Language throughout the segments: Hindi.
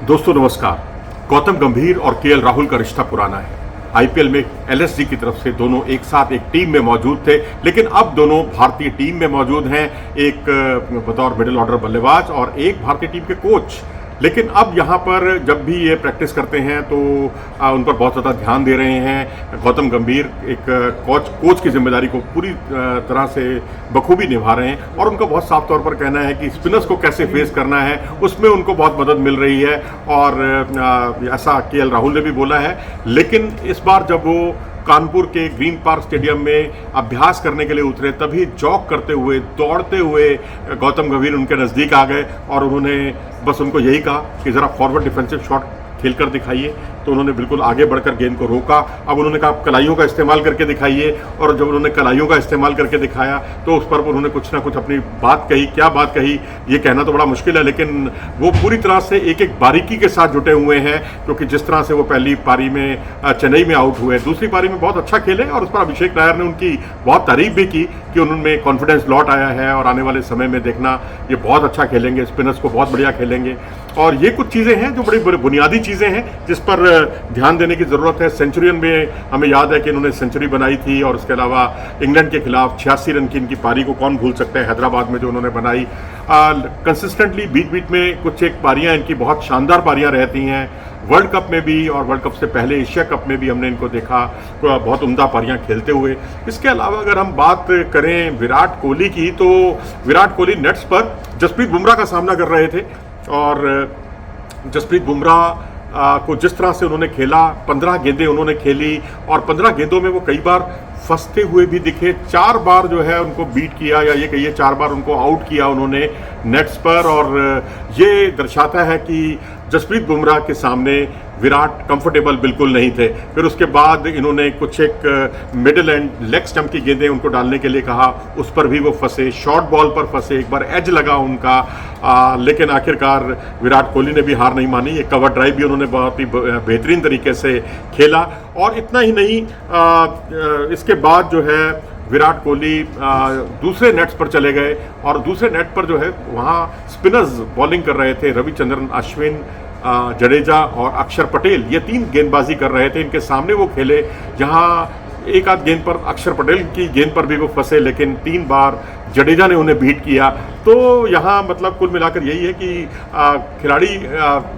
दोस्तों नमस्कार। गौतम गंभीर और केएल राहुल का रिश्ता पुराना है। आईपीएल में एलएसजी की तरफ से दोनों एक साथ एक टीम में मौजूद थे, लेकिन अब दोनों भारतीय टीम में मौजूद हैं, एक बतौर मिडिल ऑर्डर बल्लेबाज और एक भारतीय टीम के कोच। लेकिन अब यहाँ पर जब भी ये प्रैक्टिस करते हैं तो उन पर बहुत ज़्यादा ध्यान दे रहे हैं। गौतम गंभीर एक कोच की जिम्मेदारी को पूरी तरह से बखूबी निभा रहे हैं और उनका बहुत साफ तौर पर कहना है कि स्पिनर्स को कैसे फेस करना है उसमें उनको बहुत मदद मिल रही है। और ऐसा केएल राहुल ने भी बोला है। लेकिन इस बार जब वो कानपुर के ग्रीन पार्क स्टेडियम में अभ्यास करने के लिए उतरे, तभी जॉग करते हुए दौड़ते हुए गौतम गंभीर उनके नज़दीक आ गए और उन्होंने बस उनको यही कहा कि ज़रा फॉरवर्ड डिफेंसिव शॉट खेल कर दिखाइए। तो उन्होंने बिल्कुल आगे बढ़कर गेंद को रोका। अब उन्होंने कहा आप कलाइयों का इस्तेमाल करके दिखाइए, और जब उन्होंने कलाइयों का इस्तेमाल करके दिखाया तो उस पर उन्होंने कुछ ना कुछ अपनी बात कही। क्या बात कही ये कहना तो बड़ा मुश्किल है, लेकिन वो पूरी तरह से एक एक बारीकी के साथ जुटे हुए हैं, क्योंकि जिस तरह से वो पहली पारी में चेन्नई में आउट हुए, दूसरी पारी में बहुत अच्छा खेले और उस पर अभिषेक नायर ने उनकी बहुत तारीफ भी की कि उनमें कॉन्फिडेंस लौट आया है और आने वाले समय में देखना ये बहुत अच्छा खेलेंगे, स्पिनर्स को बहुत बढ़िया खेलेंगे। और ये कुछ चीज़ें हैं जो बड़ी बुनियादी चीज़ें हैं जिस पर ध्यान देने की ज़रूरत है। सेंचुरियन में हमें याद है कि इन्होंने सेंचुरी बनाई थी, और उसके अलावा इंग्लैंड के खिलाफ 86 रन की इनकी पारी को कौन भूल सकता है, हैदराबाद में जो उन्होंने बनाई। कंसिस्टेंटली बीच बीच में कुछ एक पारियां इनकी बहुत शानदार पारियां रहती हैं। वर्ल्ड कप में भी और वर्ल्ड कप से पहले एशिया कप में भी हमने इनको देखा बहुत उम्दा पारियां खेलते हुए। इसके अलावा अगर हम बात करें विराट कोहली की, तो विराट कोहली नेट्स पर जसप्रीत बुमराह का सामना कर रहे थे, और जसप्रीत बुमराह को जिस तरह से उन्होंने खेला, 15 गेंदें उन्होंने खेली और 15 गेंदों में वो कई बार फंसते हुए भी दिखे। 4 बार जो है उनको बीट किया, या ये कहिए 4 बार उनको आउट किया उन्होंने नेट्स पर। और ये दर्शाता है कि जसप्रीत बुमराह के सामने विराट कंफर्टेबल बिल्कुल नहीं थे। फिर उसके बाद इन्होंने कुछ एक मिडिल एंड लेग स्टंप की गेंदें उनको डालने के लिए कहा, उस पर भी वो फंसे, शॉर्ट बॉल पर फंसे, एक बार एज लगा उनका। लेकिन आखिरकार विराट कोहली ने भी हार नहीं मानी। एक कवर ड्राइव भी उन्होंने बहुत ही बेहतरीन तरीके से खेला। और इतना ही नहीं, इसके बाद जो है विराट कोहली दूसरे नेट्स पर चले गए, और दूसरे नेट पर जो है वहाँ स्पिनर्स बॉलिंग कर रहे थे। रविचंद्रन अश्विन, जडेजा और अक्षर पटेल, ये 3 गेंदबाजी कर रहे थे। इनके सामने वो खेले, जहाँ एक आध गेंद पर अक्षर पटेल की गेंद पर भी वो फंसे, लेकिन 3 बार जडेजा ने उन्हें बीट किया। तो यहाँ मतलब कुल मिलाकर यही है कि खिलाड़ी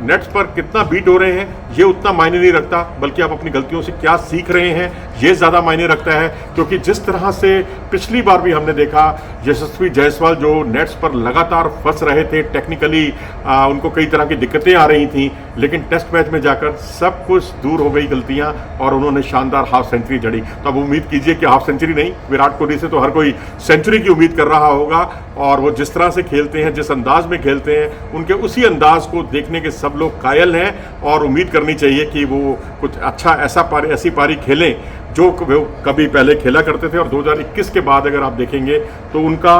नेट्स पर कितना बीट हो रहे हैं ये उतना मायने नहीं रखता, बल्कि आप अपनी गलतियों से क्या सीख रहे हैं ये ज़्यादा मायने रखता है। क्योंकि जिस तरह से पिछली बार भी हमने देखा, यशस्वी जायसवाल जो नेट्स पर लगातार फंस रहे थे, टेक्निकली उनको कई तरह की दिक्कतें आ रही थीं, लेकिन टेस्ट मैच में जाकर सब कुछ दूर हो गई गलतियाँ और उन्होंने शानदार हाफ सेंचुरी जड़ी। तो अब उम्मीद कीजिए कि हाफ सेंचुरी नहीं, विराट कोहली से तो हर कोई सेंचुरी की उम्मीद कर रहा होगा। और वो जिस तरह से खेलते हैं, जिस अंदाज में खेलते हैं, उनके उसी अंदाज को देखने के सब लोग कायल हैं, और उम्मीद करनी चाहिए कि वो कुछ अच्छा ऐसी पारी खेलें जो वो कभी पहले खेला करते थे। और 2021 के बाद अगर आप देखेंगे तो उनका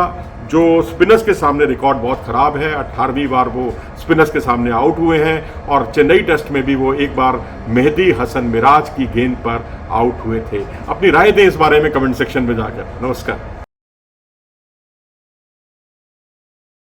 जो स्पिनर्स के सामने रिकॉर्ड बहुत ख़राब है। 18वीं बार वो स्पिनर्स के सामने आउट हुए हैं, और चेन्नई टेस्ट में भी वो एक बार मेहदी हसन मिराज की गेंद पर आउट हुए थे। अपनी राय दें इस बारे में कमेंट सेक्शन में जाकर। नमस्कार।